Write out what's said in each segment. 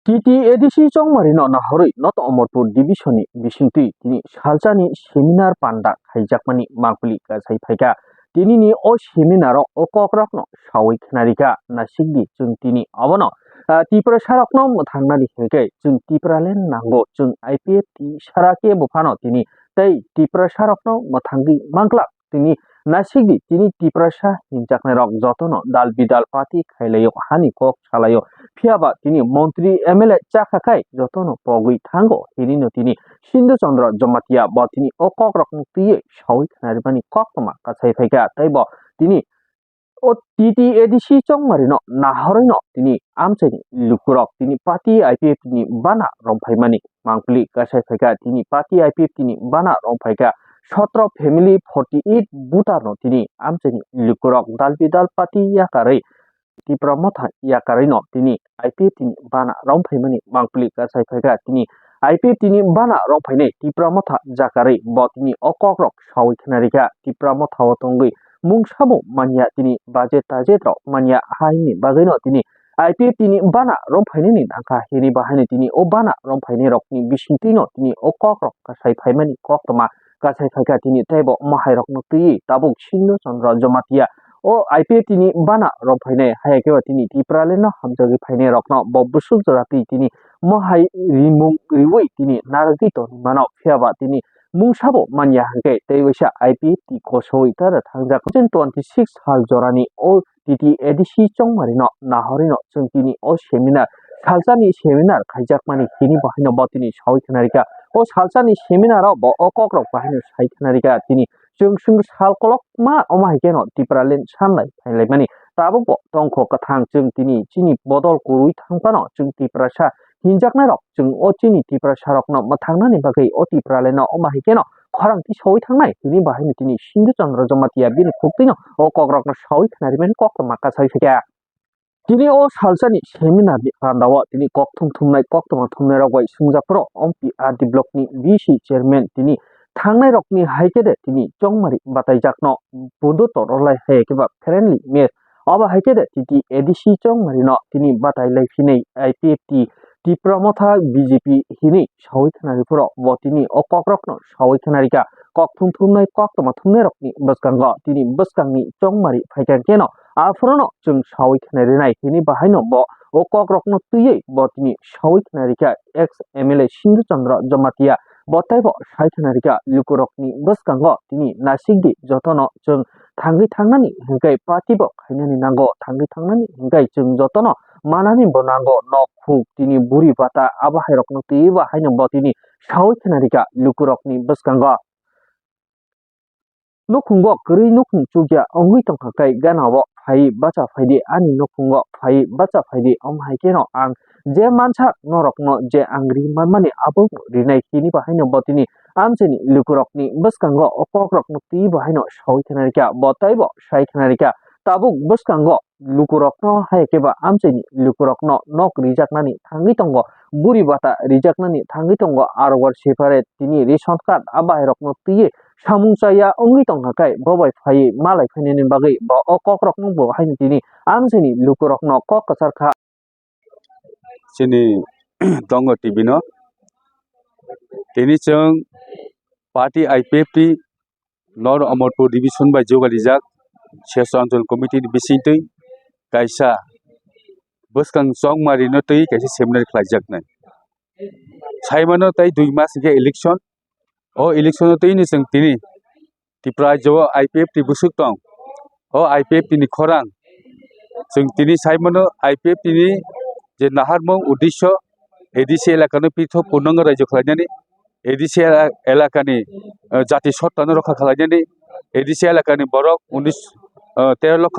TTADC Chongmarino Nahori not Omorpur Divisioni Bishinti Tini Shalchani Seminar Panda Hijakmani Mangpuli Kasai Paika Tinini O Seminaro O Kokrakno Shawik Narika Nasigi Chung Tini Abono Tipra Sharakno Muthanari Hege Chung Tipralen Nango Chung IPF Sharake Bufano Tini Tay Tipra Sharakno Mutangi Manglak Tini Nasigi Tini Tiprasha Hinjaknerok Zotono Dal Bidal Pati Kailayo Hani Kok Chalayo Piaba tini Montri MLA Chakakai Jotono Pogui Tango Hirino tini Shindu Chandra Jomatia Botini Okok Tie Shawik Naribani Kokoma Kasai Feka Taibo tini O TTADC Chongmarino Nahorino tini Amcheni Lukurok tini Pati IPF tini Bana Rompaimani Mangpli Kasai Feka tini Pati IPF tini Bana Rompaika Shotro Family 48 Butano tini Amcheni Lukurok Dalbidal Pati Yakare Tipra motha yakarino tini IPF tini bana romphai mangpli kasai phaika tini IPF tini bana romphai tipra motha jakari bo tini okokrok sawi khnarika tipra motha otongui mungsabu manya tini budget ro manya haini bagaino tini IPF tini bana romphai ni angka hini bahani tini o bana romphai ni rokni bisintino tini okokrok kasai phaimani koktoma kasai phaika tini tebo mahai rokno tui tabuk Shindu Chandra Jomatia O IPF tini bana rok phaine hayake tini tiprale no hamjagi phaine rokno bobbusuk jarati tini mohai rimung riwui tini naragi to mano phiaba tini mungsabo manya hangke teiwisa IPF ti kosoi tar thangjak 26 hal jorani o TTADC chongmarino nahorino chung tini o seminar salsani seminar khaijakmani hini bahino botini sawi khnarika o salsani seminar bo okokrok bahino sai khnarika tini chung salkolok ma omai keno tipralen sanlai phailai mani tabuk tongkho kathang chung tini chini bodol kurui thangpano chung tiprasa hinjaknai rok chung o chini tiprasa rokno mathangnani bagai o tipralen no omai keno khorang ti soi thangnai tini bahai tini Shindu Chandra Jomatia bin khuktino o kokrok no soi thanari men kok maka sai pheka tini o salsani seminar ni kandawa tini kok thumnai kok thumnai rogoi sungjakpro ompi RD block ni BC chairman tini Thangnai rokni haikede tini chongmari bataijakno budu torolai haikeba friendly mes aba haikede titi ADC chongmari no tini batai laifinei IPFT ti pramotha BJP hini sawi khanari puro botini okokrokno sawi khanarika kok thumnai kok thumnai rokni baskango tini baskangni chongmari phaikan keno afrono chung sawi khanari nai hini bahaino bo okokrokno tuye botini sawi khanarika ex MLA Shindu Chandra Jomatia Botaibo Saithanarika Lukurokni Baskango tini Nasigdi Jotono chung Thangi Thangnani Hingai Patibo Kainani Nango Thangi Thangnani Hingai chung Jotono Manani Bonango no Khuk tini Buri Bata Abahairokno Tiba Haino Botini Saithanarika Lukurokni Baskango Nukungo Kuri Nukung Chugya Ongui Tongkakai Ganawo Phai Bacha Phaidi Ani Nukungo Phai Bacha Phaidi Haikeno Ang Je manchak norokno je angri manmani abung rinai kini bahaino botini amcheni lukurokni baskango okokrokno ti bahaino soi khanarika botaibo sai khanarika tabuk baskango lukurokno haikeba amcheni lukurokno nok rijaknani thangi tongo buri bata rijaknani thangi tongo arwar separate tini ration card abairokno ti samungchaya ongi tonghakai bobai phai malai phaineni bagai bo okokrokno bo haini tini amcheni lukurokno kok kasarkha Sini tongo TV no tini chung party IPFT Nor Amorpur division by Jogalijak Central Committee Bisintui kaisa buskang song marino tui kaisa seminar khlajak nai saimano tai 2 mas ge election o election tui ni chung tini tipra jo IPFT busuk tong o IPFT ni khorang chung tini saimano IPFT ni je naharmong udisho ADC elakano pitho punong rajo khlajani ADC elakani jati sottano rokha khlajani ADC elakani borok 13 লক্ষ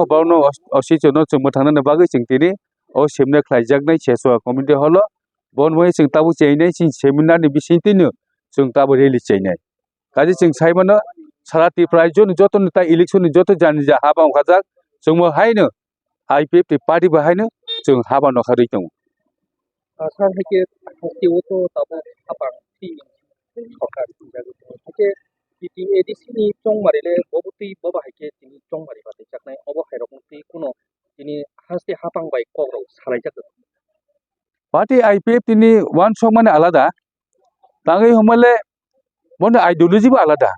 52 জন chung muthangna bagui chung tini o seminar khlaijaknai cheswa community hall bonmoi chung tabu cheinai chung seminar ni bisingtino chung tabu release cheinai kaji chung saimano sarati prajon joton ta election joto jani ja haba ongkhajak chung mo haino IPFT party bahaino chung haba nokharui tong Sar hake hake oto tabu apa ti sokar hake ti ADC ni chongmarile bobuti boba hake tini chongmari bate jaknai obo hairok ti kuno tini haste hapang bai kogro salai jak Parti IPF ini one song mana alada. Tangai humale mana ideologi ba alada.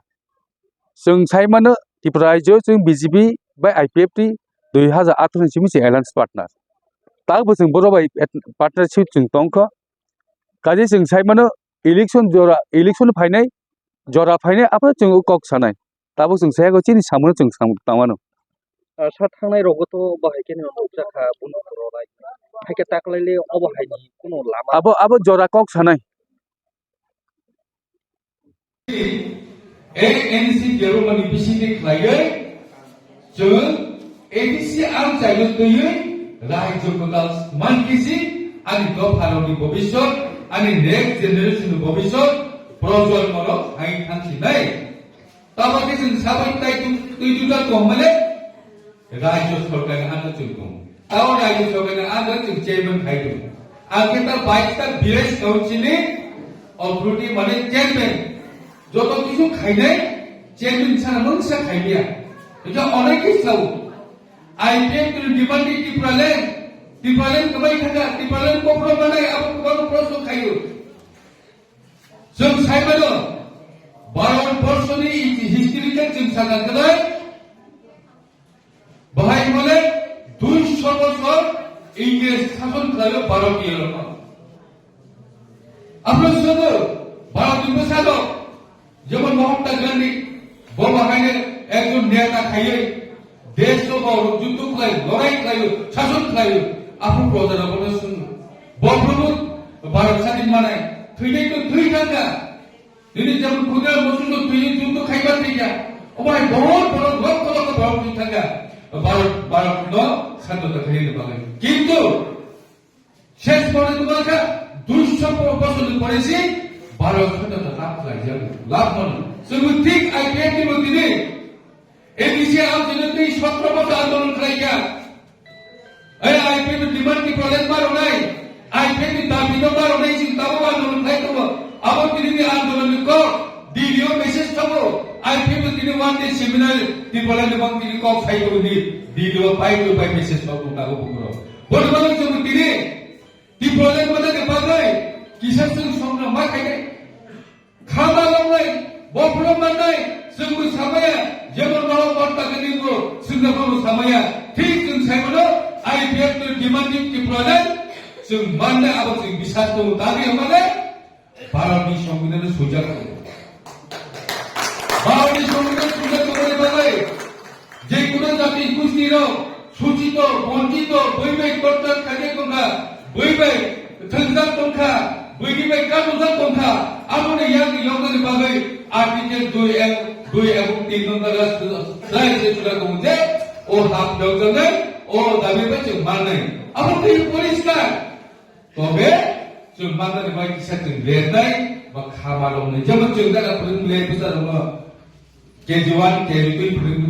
Seng saya mana di prajo seng BJP by IPF ti 2018 simi si alliance partner. Tahu seng boro by partnership seng tongko. Kaji seng saya mana election फाइनाय जरा फाइनाय apa seng kok sanai. Tahu seng saya ko chini samono seng tamano. सा थांनाय रगत बाहायके नौजाखा बुनुफोरावलाय हायके ताकलायले अबाहायनि कुनु Lama Abo jora kok sanai. ANC Germany bisini khlaiयै जों ADC आं जायनो दैयै रायजो कोदाल मानकिसि आनि गफारनि भबिष्यत आनि नेक्स्ट जेनेरेशन भबिष्यत प्रजन्मर हाय थांखिनाय ताबाके जों साबाय ताय दुइदुदा गमले रायजो सरकारनि आन्दार जों दं आव रायजो सरकारनि आन्दार जों चेयरमेन खायदों आंखेता 22टा भिलेज काउन्सिलनि अथरिटी माने चेयरमेन যত কিছু খাইনাই চেয়ারম্যান ছাড়া মনসা খাইলিয়া এটা অনেক ইসলাম আইপিএফ এর ডিমান্ড টিপ্রালেন কবাই থাকা টিপ্রালেন কখনো মানে আপন কোন প্রশ্ন খাইও जों সাইবালো 12 বছরনি হিস্ট্রিতে जों সাগাতলাই বাহাই বলে 200 বছর ইংরেজ শাসন খাইলো ভারতীয় লোক আপনার শুধু ভারতীয় বসালো যেমন মহাত্মা গান্ধী বড়বাহাইনে একজন নেতা খাইয়ে দেশ যুদ্ধ খাই লড়াই খাই শাসন খাই আপন প্রজারা বলে শুনুন বর্বরুদ ভারত স্বাধীন মানায় থৈনাই তো থৈ থাকা তিনি যেমন ক্ষুদ্র মসুন থৈনি যুদ্ধ খাইবার থেকে ওমায় বহুত বড় লক্ষ লক্ষ ভারত থাকা ভারত স্বাধীনতা খাইয়ে পাবে কিন্তু শেষ পর্যন্ত বলা 200 বছর পরেছি ভারত স্বাধীনতা লাভ খাই যাবে লাভ মানে শুধু ঠিক আইপিএফ এর মধ্যে এডিসি আন্দোলনে 17 বছর আন্দোলন খাইয়া এই আইপিএফ এর ডিমান্ড কি প্রলেন মারো নাই আইপিএফ এর দাবি তো মারো নাই চিন্তাও আন্দোলন খাই তো আবার তিনি আন্দোলন কো ভিডিও মেসেজ থাকো আইপিএফ এর তিনি ওয়ান ডে সেমিনার তি বলেন এবং তিনি কো খাই তো দি ভিডিও পাইতো বাই মেসেজ থাকো কাগো পুরো বলবানো তুমি তিনি তি প্রলেন মানে দেখাই কিসের সংগ্রাম মা খাই খাওয়া লংনাই বফলো মাননাই जोंबो सामाया जेमन माव बार्ता गनिबो जोंबो सामाया ठीक जों साइमनो आईपीएफ नि डिमान्डिं टिप्राले जों माननाय आबो जों बिसास दं दाबि हमले भारतनि संविधान सुजा भारतनि संविधान सुजा करे बालाय जे कोनो जाति कुस्तिरो सूचित बंचित बयबाय करता खाजे कोना बयबाय थंजाक दंखा बयनिबाय कानुजा दंखा आबोने यां योगनि बागै आर्टिकल 2 এবং 3 নম্বর রাইজে সুরা কমতে ও হাফ ডজনে ও দাবি পাচ্ছে মানাই আমাদের পরিষ্কার তবে जों माननाय बायदि साथि लिरनाय बा खामालंनाय जेबो जों दा फोरोंलाय बुजा दङ केजी1 केजी2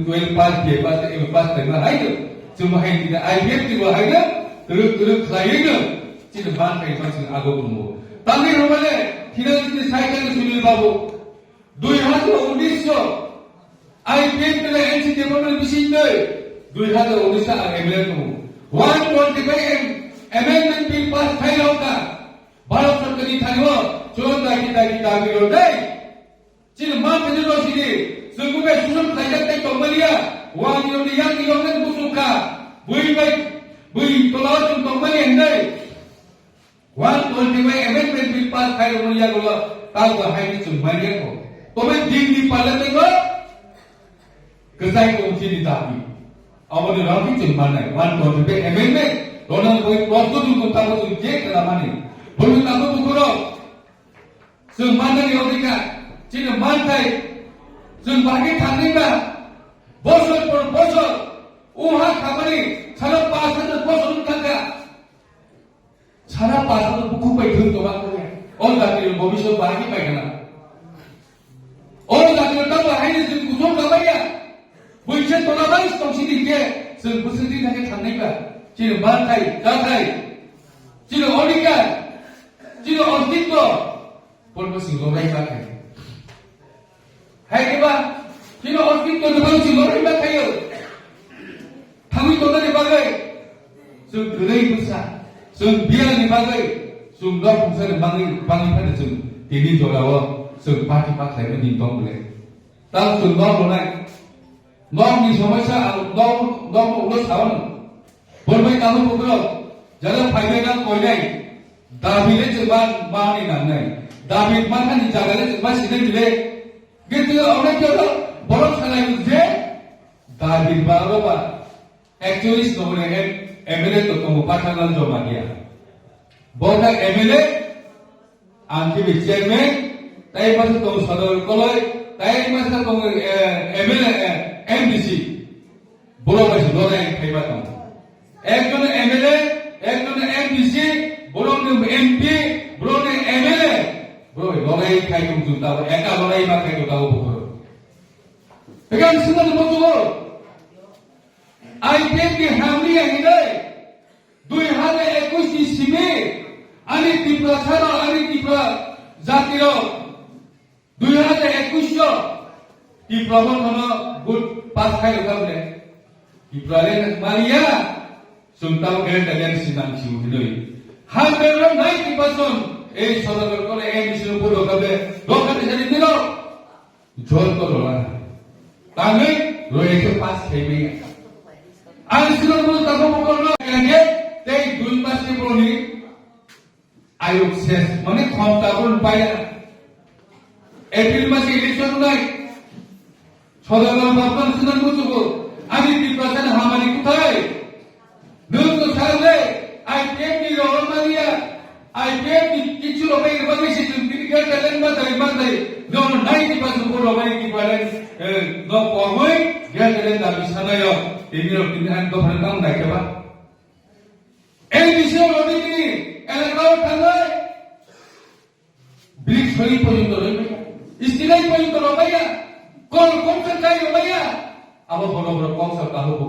12 पास बे पास ए पास देना हायो जों बाहायनि आईपीएफ नि बाहायनो गोरों खालायनो जिन माननाय मानसि आगो दङ तांनि हमले थिनानि साइकेल सुनिल बाबू 2019 आईपीएफ ने एनसी डेवलपमेंट मिशन ने 2019 आ एमएलए को 125 अमेंडमेंट बिल पास થઈ होगा भारत सरकार ની થાયો જોન દાકી દાબી રો દે ચીન માં પજરો સીધી સુગુબે સુસમ ખાયા તઈ કમલિયા વાની નો યાક યોને મુસુકા बुई तोलाव जों कमली हंदे 125 अमेंडमेंट बिल पास થઈ रो या गो ताव बाहायनि जों मारिया को तोमे दिननि पालते को Kesai kunci di tapi, awal di rapi cuma naik, wan kau tu emen, orang kau waktu tu kau tahu tu cek dalam ni, belum tahu tu kau, semana ni orang kita, cina mantai, sembagi thani ba, bosor per bosor, uha kamari, cara pasal tu bosor kagak, cara pasal tu buku baik tu waktu ni, orang dah kira bobisor bagi baik na, orang dah kira tahu hari ni kusum kamari. बैसे तोलाबाय दंसिनि के जों बोसोरनि थाखाय थांनायबा जिनो मानथाय जाथाय जिनो अधिकार जिनो अस्तित्व बलबो सिंगराय बाखाय हायबा जिनो अस्तित्व नबां सिंगराय बाखायो थांनि तोलानि बागै जों गोलै बोसा जों बियानि बागै जों दा फंसाय बाङै फानो जों दिनै जराव जों पार्टी पाख्लायनो दिन दं बोले दा जों न'नि समस्या न'खौल' सावन बोरबाय दाबो बग्राव जानो फायनाय ना कयनाय दाबिले जोबा मानि नांनाय दाबि माखानि जागाले जोबा सिदे दिले কিন্তু অনেক জন বড় খেলায় যে দাবির বারোবা 41 নম্বরে এমএলএ তো তুমি পাঠালাম জমা দিয়া বড় এমএলএ আনকি চেয়ারম্যান তাই মাসে তুমি সদর কলয় তাই মাসে তুমি এমএলএ এমডিসি বড় মাসে লড়াই খাইবা তুমি একজন এমএলএ একজন এমডিসি বড় এমপি বড় MLA bro lorei kai tung tu tahu eka lorei mak kai tu tahu bukan pegang semua tu betul IPF ni hamli yang ini 2021 di sini ani tipe sana ani tipe zatiro 2021 di program mana good pas kai tu tahu deh di program Maria suntau kaya kalian sinang siu hidui hampir 90% এই সদর করে এই বিষয়ে পুরো কবে দোকানে জানি দিল জল তো রোলা তাহলে রয়েছে পাঁচ খেয়ে আর ছিল বলে তাকে বললো আগে এই দুই মাসে বলি আয়োগ শেষ মানে ক্ষমতা বল পায় না এপ্রিল মাসে ইলেকশন নাই সদর বাপন সুন্দর বুঝবো আমি নির্বাচন হামারি কোথায় নতুন তো ছাড়লে আইপিএফ নি রোল মারিয়া IPF কিছু লোকের ইনফরমেশন সিন্ডিকেট চ্যালেঞ্জ বাদাই no 90% পুরো মানে কি বলেন no কমই গ্যাস চ্যালেঞ্জ দাবি সানায় তিনি আন তো ভালো কাম রাখবা এই বিষয়ে রবিনি এলাকাও থানায় ব্রিজ হই পর্যন্ত রইবে স্টিলাই পর্যন্ত রবাইয়া কোন সরকারি রবাইয়া আবার বড় বড় কম সরকার হবো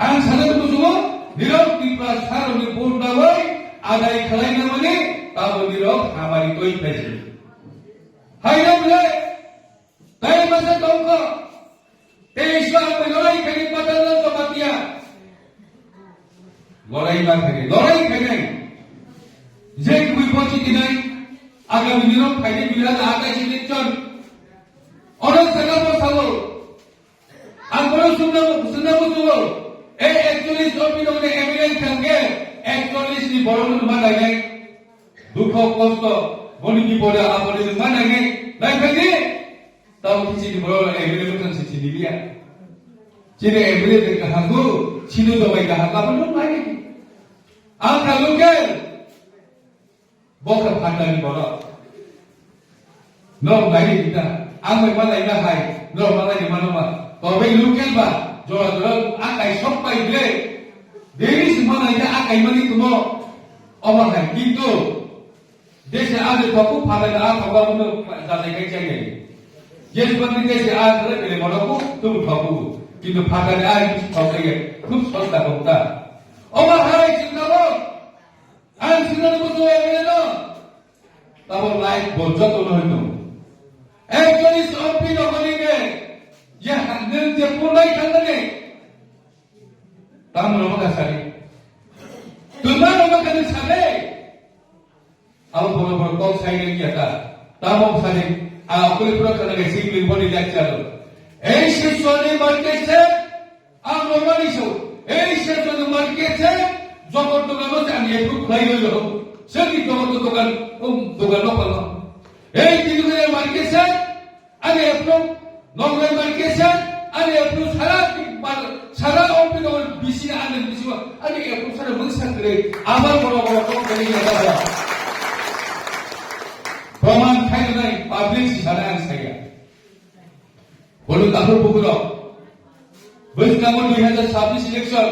আন সাথে বুঝবো নিরব ত্রিপুরা সারনি পূর্ণ হই আদায় খেলাই না মানে তাও নিরব আমারি কই পেছে হাইরাম রে তাই মাসে তঙ্ক এই সব লড়াই খেলি পাতাল তো বাতিয়া লড়াই খেলে যে কুই পচিতি নাই আগামী নিরব খাইতে বিরাজ আকাশ নিচন অনেক জায়গা বসাবো আর বড় সুন্দর বুঝবো এই 41 অপিন ওনে এমএলএ সঙ্গে 41 নি বড় মানে দুঃখ কষ্ট বলি কি পড়ে আপনি মানে নাই খাইতে তাও কিছু বড় এমএলএ মতন সিটি দিবিয়া চিনে এমএলএ কে কাহাগু চিনু দবাই কাহাগা বলো নাই আর কালুকে বকা ফাটানি বড় নো নাই দিতা আমি মালাই না হাই নো মালাই মানোমা তবে লুকেল বা জোড়া জোড়া আকাই সব পাইলে দেরি সমানাই আকাই মানে তুমি অমর নাই কিন্তু দেশে আগে তকু ফালে না তবা মনে জানাই গাই চাই যে বন্ধু দেশে আজ ধরে পেলে মনকু তুমি ঠকু কিন্তু ফাটালে আজ ঠকাই খুব সস্তা হোকতা অমর হারাই চিন্তা হোক আর চিন্তা বুঝতে হবে না তারপর লাইফ বজ্রত হইতো একজনই সবই নকলিকে যে হান্দেন যে পুরাই খান্দানে তাম রমকা সারি তোমার রমকা সারে আও বড় বড় কল সাইডে গিয়াটা তাম সারি আপনি পুরো কানে সিগলি বডি লেকচার এই শিশনে মার্কেটে আম রমানিছো এই শিশনে মার্কেটে জগৎ দোকান আমি একটু খাই হইল সেটি জগৎ দোকান দোকান পালো এই দিনের মার্কেটে আমি একটু নগর মার্কেটে আমি একটু সারা অপিন বিসি আনে বিসি আমি একটু সারা মনসা করে আবার বড় বড় কোম্পানি লাগা প্রমাণ খাই নাই পাবলিক সারা আনসাইয়া বলুন তাহলে পুকুর বৈষ্ণব 2026 ইলেকশন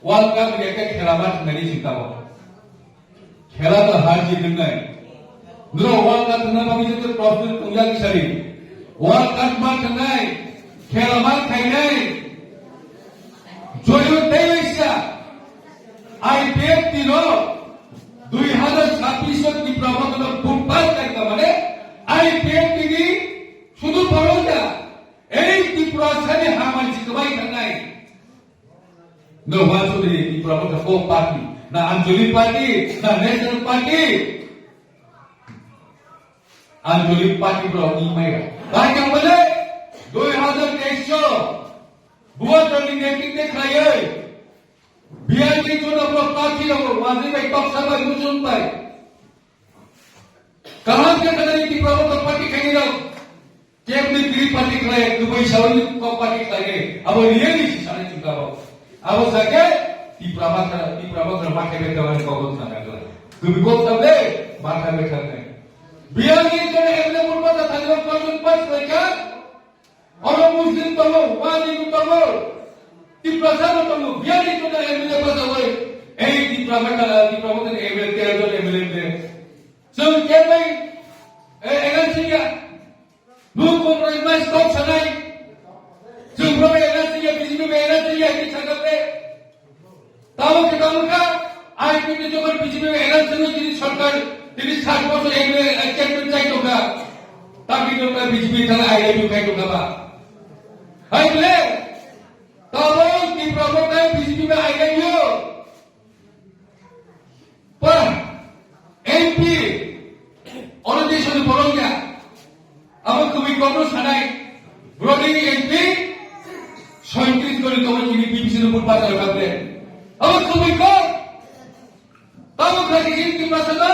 ওয়ার্ল্ড কাপ একটা খেলা মাঠ নাই জিতাবো খেলা তো হার জিত নাই নুরো ওয়ার্ল্ড কাপ না পাবি তো প্রশ্ন তুঙ্গা কিসারি ওয়ার্ল্ড কাপ মাঠ নাই খেলা মাঠ খাই নাই জয় দেইছা আইপিএফ দিল 2026 কি প্রবন্ধন ফুটপাত করতে মানে আইপিএফ দিদি শুধু বড়টা এই ত্রিপুরা সাথে হামার জিতবাই নাই নো মাসুরি ত্রিপুরা মধ্যে কো পার্টি না আঞ্চলিক পার্টি, না ন্যাশনাল পার্টি, আঞ্চলিক পার্টি ব্লক ইমাইরা তাই কেন বলে 2023 বুয়াটনি নেতৃত্বে খাইয়ে বিআরটি জন্য প্রার্থী হবো ওয়াজি ভাই টকসাবা মুসুন ভাই कहां के कदर की प्रमुख पार्टी खाई रहो केवल ग्री पार्टी खाए दुबई साउदी को पार्टी खाए अब ये नहीं सारे चिंता हो अब सके ती प्रमुख माथे में दवाई को बोल सकता है तुम्हें को तबले माथा में करते हैं बियानी जो एमले मुर्मा था जो कौन पास लेकर और मुस्लिम तो वो वादी तो वो ती प्रसाद तो वो बियानी जो एमले पास हुए ए ती प्रमुख ने एमले तेरे जो एमले ने so kembali energia nu compromise stop sanai jumlah energia bisnis energia di sana pe tahu kita muka IP itu juga bisnis energia jadi sarkar jadi 60% engagement cai juga tapi juga bisnis sana ILM juga juga pak hai boleh tahu di promosi bisnis ILM yo pak MP orang di sana bolongnya, apa kami kau sanai, berarti MP, 37 kali kau ini BBC pun pasal kau apa kami kau, tahu kerja ini di mana?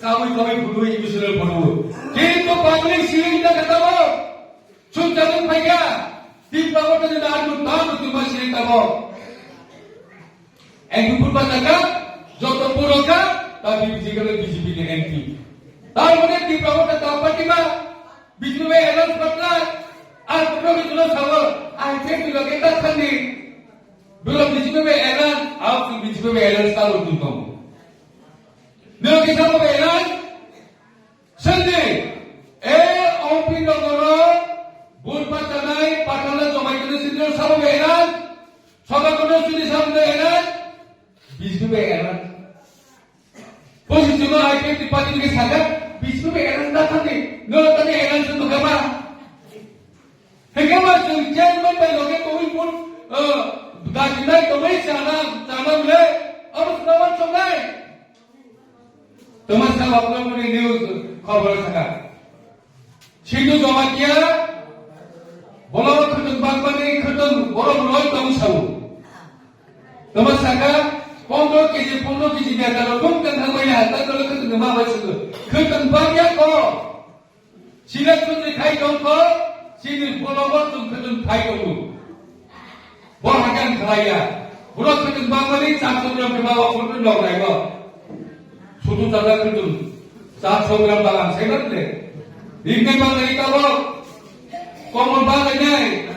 Kami bulu ini sudah bulu, kita public sini kita katamu, sudah tu mereka, di bawah tu dah ada tahu tu masih katamu, MP pun pasal kau, jodoh pun kau. tapi jika BJP ni MP. Tahu mana di bawah tetap parti mah BJP elan patlat, atau BJP sama, aja juga kita sendiri. Belum BJP elan, aku BJP elan selalu tuntut. Nếu kita mau elan sendiri, OP negara buat tanai, patalan jomai kena sendiri sama elan, sama kena sendiri sama elan, BJP elan. Posisi mana IPF di parti ini saja, bisnis elan datang ni, nol tadi elan itu apa? Hingga masuk jangan berlogai kau pun, gajian kau ini jangan boleh, harus lawan congai. Teman saya waktu ini news khabar sangat. Situ jama kia, bola kerja bangsa ni kerja bola bola tahu sahu. Teman saya 15 kg dia kalau bukan sama ya, tak kalau kita nama macam kita banyak ko, sila tu ni khai kau ko, sini follower tu kita khai kau, bahkan kaya, bola kita bangsa ni 400 gram ke bawah pun log naik ko, suatu cara kita 400 gram balang, saya kata, ini bangsa ni kalau, kau bangsa ni.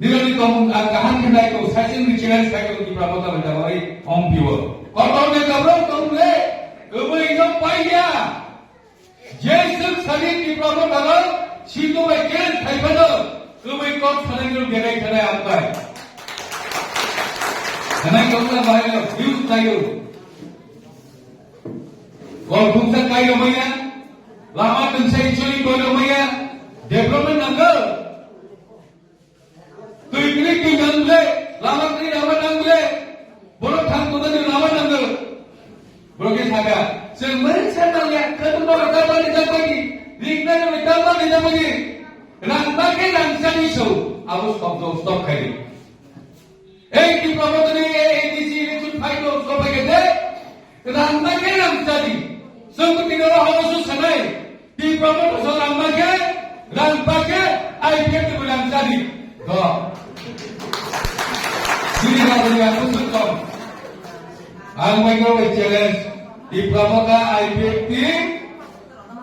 Nilai kamu akan kena itu sahaja ni challenge saya tu di berapa tahun dah baik on viewer. Kalau ni kamu kamu le, kamu ini payah. Jadi sekali di berapa tahun, situ baik challenge saya pada, kamu ikut challenge itu dia kena apa? Kena kamu lah baik, views saya. Kalau fungsi kaya mana, lama tu saya curi kaya mana, development anggal. तो इतने क्यों नंगे लामा नहीं लामा नंगे बोलो थाम तो नहीं लामा नंगे बोलो क्या सागा सेमरी सेंटर या कदम तो रखा तो नहीं जाएगी लिखने में मिटा तो नहीं जाएगी रंगा के रंगा नहीं सो अब stop करें एक की प्रमोद ने ADC इलेक्शन फाइट को stop करें रंगा के रंगा नहीं सब तीनों हम उसको समय की प्रमोद उसको रंगा के IPF के रंगा नहीं तो Sini nak beri aku suka. Aku mereka challenge di pramuka IPF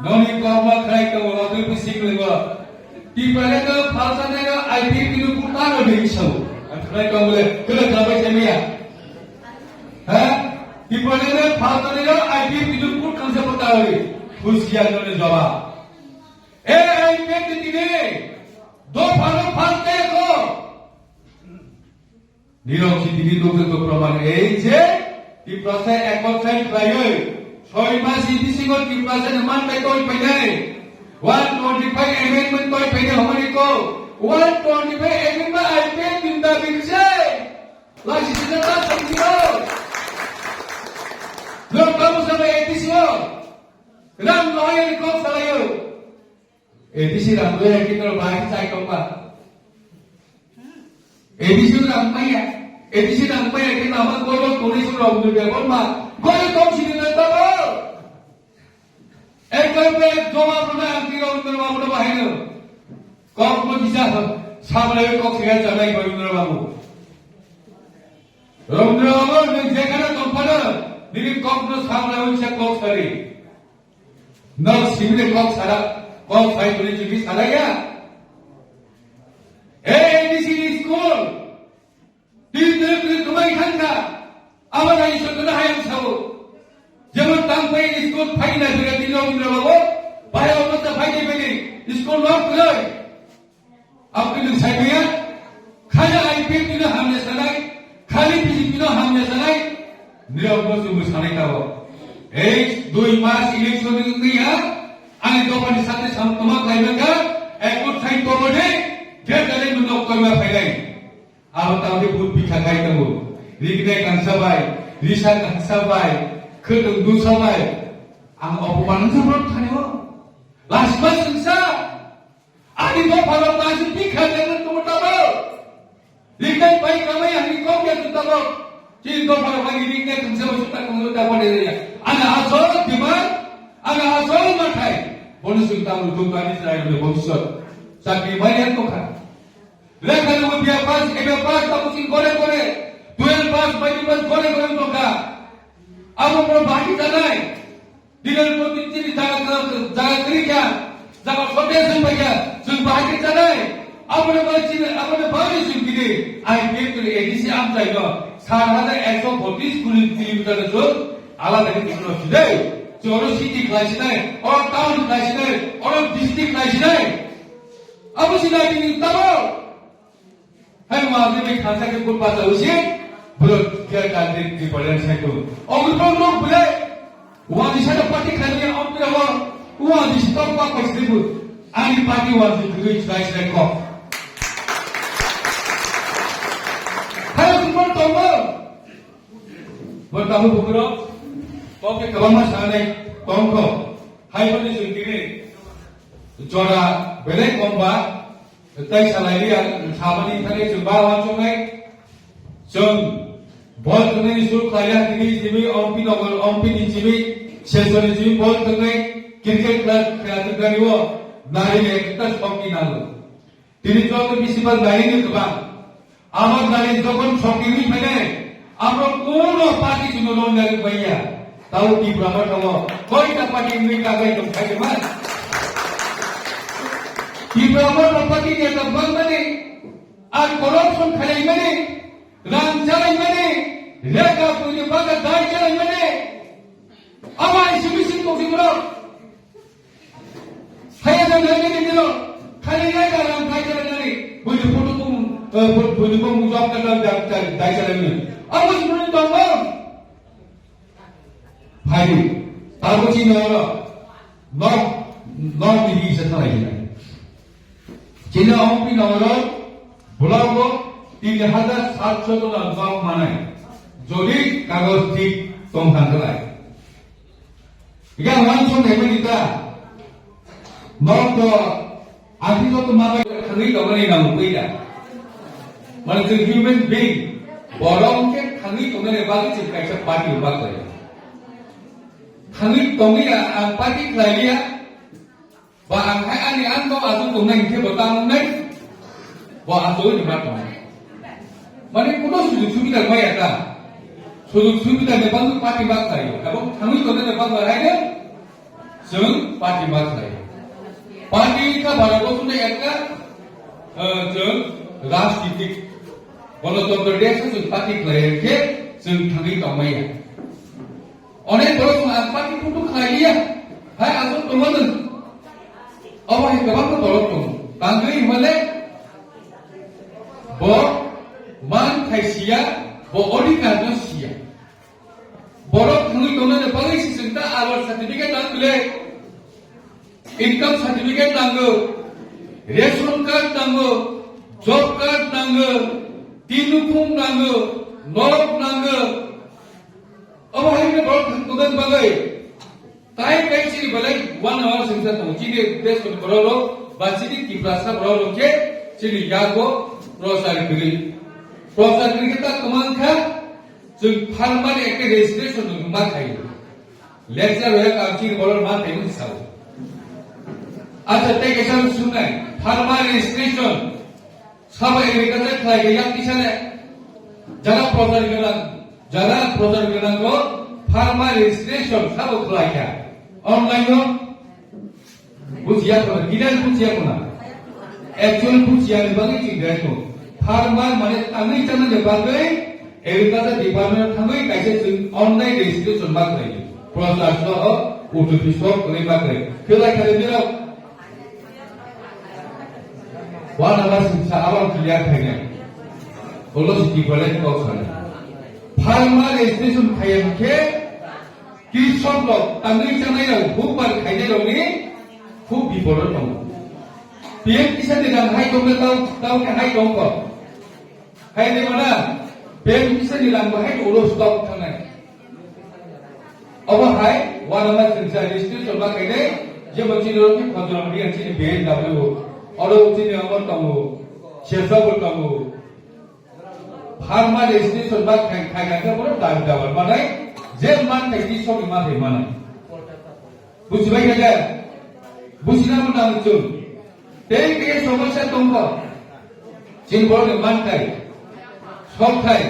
noni kamu try kamu waktu itu single gua. Di mereka falsa nega IPF itu bukan ada isu. Try kamu le, kalau kamu semia, hah? Di mereka falsa nega IPF itu bukan seperti itu. Khusyuk noni jawab. IPF itu ni, dua falsa itu. নিরক্ষী দিদি লোকের প্রমাণ এই যে কি process এক বছর প্রায় 6 মাস ইডিসিগর কি প্রসেস মান পাই কই পাই নাই 125 এমেন্ডমেন্ট কই পাই নাই হমারি কো 125 এমেন্ডমেন্ট আইপিএল দিনদা বিনছে লাসি সিনাতা সঞ্জিও Lo kamu sampai edisi lo. Ram lohe kok salayo. Edisi ram lohe kita lo bahas saya kok. Edisi ram maya. Edisi ram maya kita amat koyo tulis ram dunia korma. Koyo kau sini nanti lo. Ekor pe joma pernah anti ram dunia babu bahaya lo. Kok mau bisa sampai kok segala jangan koyo dunia babu. Ram dunia babu menjaga kompana. Diri kok no sampai usia kok sari. No simile kok sara kok saya boleh jadi sara ya. Di sini school. Di kemai hanga. Aman aja sekolah hayam sabu. Jangan sampai school final juga tidak bago. Bahaya orang tak bahaya begini. School lock lagi. Apa itu saya? Kaya IPM tidak hamil sanai. Kali PG tidak hamil sanai. Nilaw semua sanai tahu. 2 Maret election niya ani dopan di sate sama kaibaga ekor thai to bode dia kali menok koma phailai aw taw de bud pikha khai tamu rigne kan sabai risa kan sabai khedung du sabai ang opoman sabrot thane ho lasma singsa ani dopan ta pikha jangan tu tabo rigne pai kamai ani kok ya tu tabo Cinta para bagi rigne kan sabai suta kan ta bode ya Ana asal dimana? Ana asal matai. Bonus kita menentukan Israel oleh bangsa. Sakri banyak tu kan. Mereka yang biar pas, tak mungkin kore. 12 pas, bagi pas kore tu kan. Apa pun bagi tanai. Dengan provinsi di jaga kerja, jaga kota sampai bagi tanai. Apa yang bagi sendiri. IPM tu edisi apa itu? Sekarang ada 140 kilometer tu. আলাদা কিছু নাই চলো city class নাই আর town class নাই আর district class নাই অবশ্যই নাই কিন্তু তাও হ্যাঁ মাঝে মে খাসা কে কোন পাতা হইছে বলো কে কাজে কি পড়েন সাইতো অগ্রপর লোক বলে ওয়া দিশাটা পার্টি খালি অন্তর হওয়া ওয়া দিশটা পা কইছে আমি পার্টি ওয়া দিই ক্লাস নাই কো হ্যাঁ তুমি তো bertamu bukro kau ke kabama sana kau hai bani sendiri jora belai komba tai salai dia sabani thale jumba wanchongai jong bol tunai sur kaya dini jibi ompi ni jibi sesori jibi bol tunai cricket club kreatif gariwo nari le kita somki nalu dini jok municipal nari ni kebang amar nari jokon somki ni pene আমরা কোন party ছিল লন্ডনের ভাইয়া তাও কি ব্রাহ্মণ হলো কয়টা পার্টি নিয়ে কাগাই তো খাইতে মান কি ব্রাহ্মণ পার্টি নিয়ে তো মানে আর করাপশন খাই মানে রাম চালাই মানে রেখা পুজো বাগা দাই চালাই মানে আমার সুবিসিন তো দিলো খাইয়া দাও লাগে দিলো খালি রেখা রাম দাই চালাই মানে বুঝে ফটো বুঝে কম জব করলাম দাই চালাই মানে Apa sebenarnya tahu? Hai, tahu Cina orang, non ini sesuatu lagi. Cina orang pun orang, bulan ko 3,700 dolar gaw mana? Jadi kagus di tongkang kelai. Ikan langsung hebat kita, non to, arti tu mana kami kau ni nak bukti dah. Mana tu human being. Borong ke kami tunggu bagi cerita macam parti ubah kaya. Kami tunggu ya parti kaya, bahang hai ani anto atu tunggu ke batang nai, bah atu ni macam. Mana kudo sudah sudah kaya ta, sudah ni bantu parti ubah kaya. Kalau kami tunggu ni bantu kaya, seng parti ubah kaya. Parti kita baru sudah ya kan, seng राजनीतिक गणतन्त्र देश जों party खालायके जों थाङै दावमाया अनेक बरं पार्टीखौथ' खालायलिया हाय आजों दङनो अबाय गोबां दरद दं बांद्राय हले ब मान खायसिया ब अधिकारनो सिया बरं थाङै दङनो बागैसो जों दा आबाद सार्टिफिकेट नांगौले इनकाम सार्टिफिकेट नांगौ रेशन कार्ड नांगौ जब कार्ड नांगौ तिनुफुं नांगौ नरक नांगौ Abo haine bor tudan bagai. Tai kai sini balai 1 hour singsa to chini des ko borolo ba chini ki prasa borolo ke chini yago prosar kiri. Prosar kiri kita kaman kha जों फार्मानि एके registration मा थायो lecture होया का चीन bowler मा थायो हिसाब अच्छा ते केसान सुनाय फार्मा रेजिस्ट्रेशन सब एग्रीकल्चर खाय गया किसाने जरा प्रोजेक्ट गना को फार्मा रेजिस्ट्रेशन सब खाय क्या ऑनलाइन हो बुझिया को गिरन बुझिया को ना एक्चुअल बुझिया ने बाकी चीज है फार्मा माने तांगै तांगै बागै एग्रीकल्चर डिपार्टमेंट थांगै कायसे जों ऑनलाइन रेजिस्ट्रेशन मा खायो प्रोसेस सह ओटीपी सब करै मा खायो खेला खाले दिराव वन आवर शिक्षा आवर क्लियर थायो बोलो सिटी कॉलेज को छन फार्मा रेजिस्ट्रेशन खायो के कृषक लोग तांगै तांगै खूब बार खायने दंनि खूब बिपद दं पीएम किसान नि नाम हाय दंले ताव के हाय दं को हाय दे माना पीएम किसान नि नाम हाय ओलो स्टॉक थांनाय अब हाय वन आवर शिक्षा रेजिस्ट्रेशन मा खायने जे मोनसे रोकि खजर नि आंसि BMW और उचित अमर तंगो शेषाबुल तंगो फार्मा रेजिस्ट्रेशन बा खायगा के बोल दावर माने जे मान थायदि सब मा थाय माने बुझबाय गया बुझिना मोना जों ते के समस्या दंबो जिन बोल मान थाय सब थाय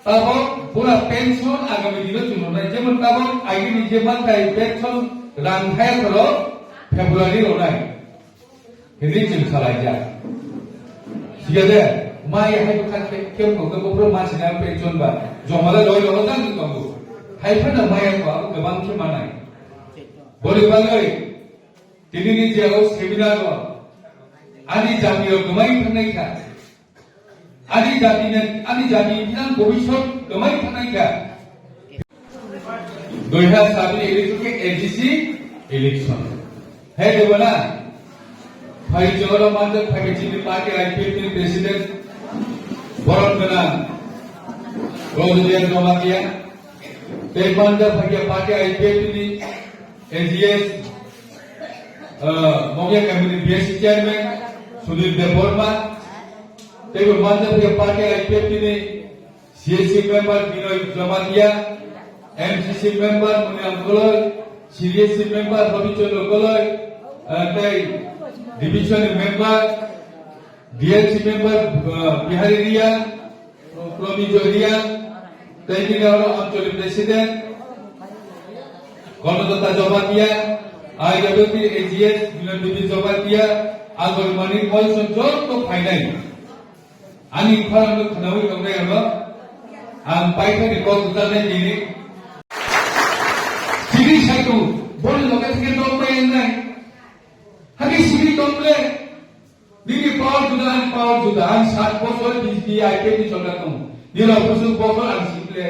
ताबो पूरा पेंशन आगामी दिनो जुननाय जेमन ताबो आइनि जे मान थाय पेंशन रां थाय खरो फेब्रुवारि रोनाय हिंदी जों सालायजा सिगादे माइ हाय खाथे केम को गोब्रो मानसिना पेंशन बा जमाला लय लय जान दंगो हायफोरना माइ को गोबां खेमानाय बोरैबालै दिनैनि जेराव सेमिनार आदि जातियाव गोबां थांनायखा आदि जाति बिनां भबिष्यत गोबां थांनायखा 2007 इलेक्शन के एजीसी इलेक्शन है देवना भाई जोरो मानदर फाइटिंग पार्टी आईपीएफ के प्रेसिडेंट बरन गना रोजलियन जमातिया ते मानदर भाग्य पार्टी आईपीएफ की एजीएस मोगे community BSC chairman Sunil Debbarma ते मानदर भाग्य पार्टी आईपीएफ की CSC member Vinod Jamatia MCC member मुनियाम गोलय सीएससी मेंबर रविचंद्र गोलय ते division member DLC member Bihari रिया प्रमिजोरिया तैनिगार अंचल president Ganadatta Jamatia IWT AGS Binod जबातिया आगरमानि मलसन जत फाइनाय आंनि फारानो खनावै दंनाय आं पाइथानि कल जानाय दिनि सिरि साइको बल लगे के दंबाय नाय हागे सिरि दंले दिनि पावर जुदा आं 7 बছर बिजि आईपीएफ नि सरकार दं दिनाव बছर आं सिप्ले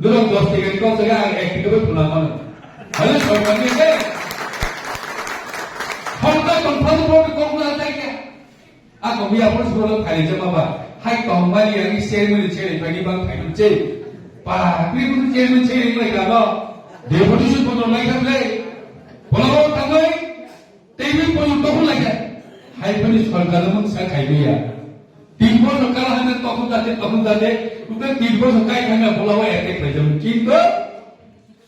दिनाव 10 टिकेट को जगह आं एक्टिवेट खालामनो हाले सरकारनि से हरता कन्फार्म को कोला जायगा आ कमिया पर सुरो फाइल जमाबा हाय कम्पानी आंनि चेयरमैन चेयरमैन बायदि बां फाइल जे पा बिखुन चेयरमैन चेयरमैन लायगा डेपुटेशन बदल लायखाबले बलाव थाङै तेबि पयन्तखौ लायगा हायफोरनि सरकारा मोनसा खायबिया 3 বছর কাল हाने तखन जाते उते 3 বছর काय थाङा बलाव एटेक लायजों किन्तु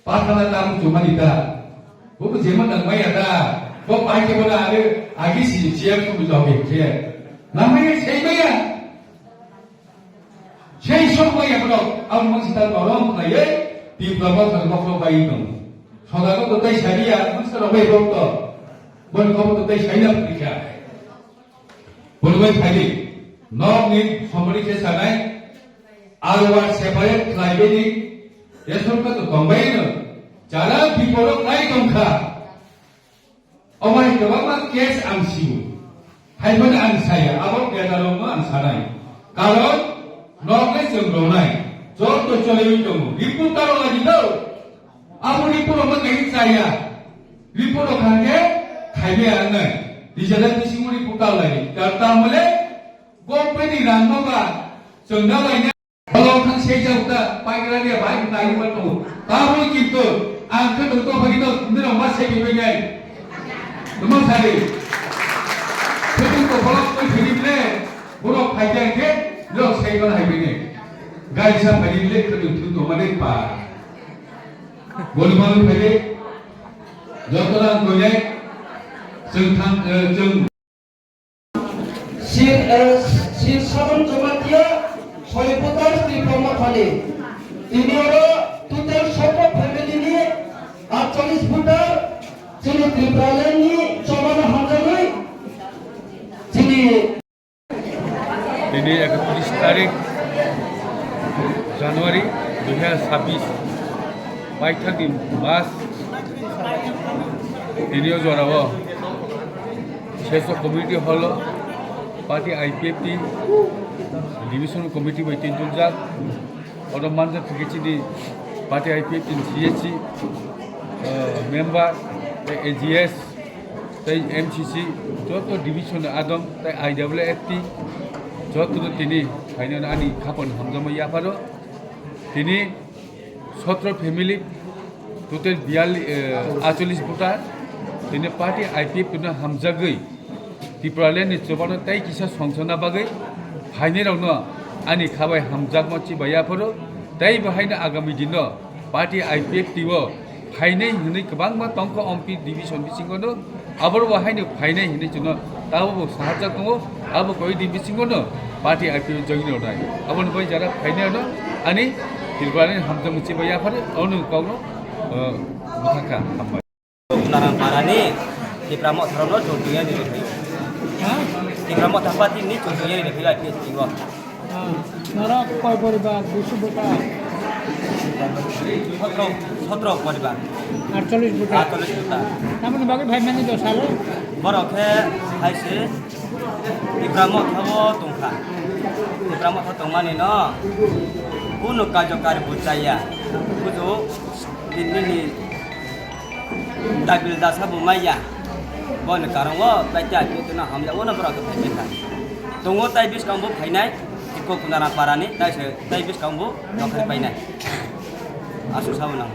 पाथाना नाम जुमानिदा वो जेमन माया दा वो पाइके बना आगे सीएम को बुझाओगे के नामाय सेइबाया সেই সময় আমরা আমনস্তার গরম খাইয়ে তীব্রবা সর্বক্র বাইন সদাগত তো তাই সারিয়া মনস্তার হবে রক্ত বন খবর তো তাই সাইনা পরীক্ষা বলবে খালি নবনি সমরিকে সানাই আরওয়ার সেপারেট লাইব্রেরি এসবটা তো কম্বাইন যারা বিপদ নাই দংখা অমাই গোবাংমা কেস আনসিউ হাইফোন আনসায়া আবার গেদারম আনসানাই কারণ नॉर्वे जों रौनाय जत चलेबै दं रिपोर्टार लागि दो आबो रिपोर्ट मा गै जाया रिपोर्ट खागे खाइबे आंनो दिजाला दिसिमु रिपोर्टार लागि दा तामले गभर्नमेन्ट नि रांमाबा जों दा लायनो kalau kan saya jauh tak panggilan dia baik naik mana tapi kita angkat untuk begitu ini nama saya begini nama saya itu kalau kau begini buruk aja ke lo saya kalau begini gaya saya begini itu mana pak boleh malu begini jodoh boleh jengkang jeng Sir Sabun Jamatia Soliputar Sri Promothali ini orang total support family ni 48 putar sini Tripralan ni Chomana Hamzamai sini ini 31 तारीख Januari 2026 Paithagi Mas ini jorawo Cheso Community Hall Party IPFT Division Committee by Tinjunjak Orang Manja Fikeci di Party IPFT CHC member AGS MCC Joto Division Adam IWFT Joto Tini Kainan Ani Kapon Hamzama Yaparo Tini Sotro Family Total Biali Acholis Putar Tini Party IPFT na Hamzagui Tripralan ni coba tay kisah songsona bagai, hanya rona ani kabai hamzak macam bayar poro, tay bahaya agami dino, parti IPF tiwo, hanya ini kebang mat tongko ompi division bisingono, abor bahaya hanya ini cuma tahu sahajak tunggu, abor koi divisingono, parti IPF jogi rona, abor koi jarak hanya rona, ani Tripralan hamzak macam bayar poro, onu kau no, bukan hambai. Kebenaran parani di Pramod Sarono contohnya di sini. Di Pramod Tapat ini contohnya di Villa Tiwa. Nara koi poribar 200 buta 17 পরিবার 48 buta 48 buta namun bagi bhai mani do salo বরকে হাইছে di Pramod Thawo tungkha di Pramod Thawo tungmani no kuno kajokari bucaya kujo ini tabil dasa bumaya bon karango baca itu na hamja wona beraka phaina tungo tai bis kambu phainai iko kunara parani tai bis kambu nokhari painai asu sabuna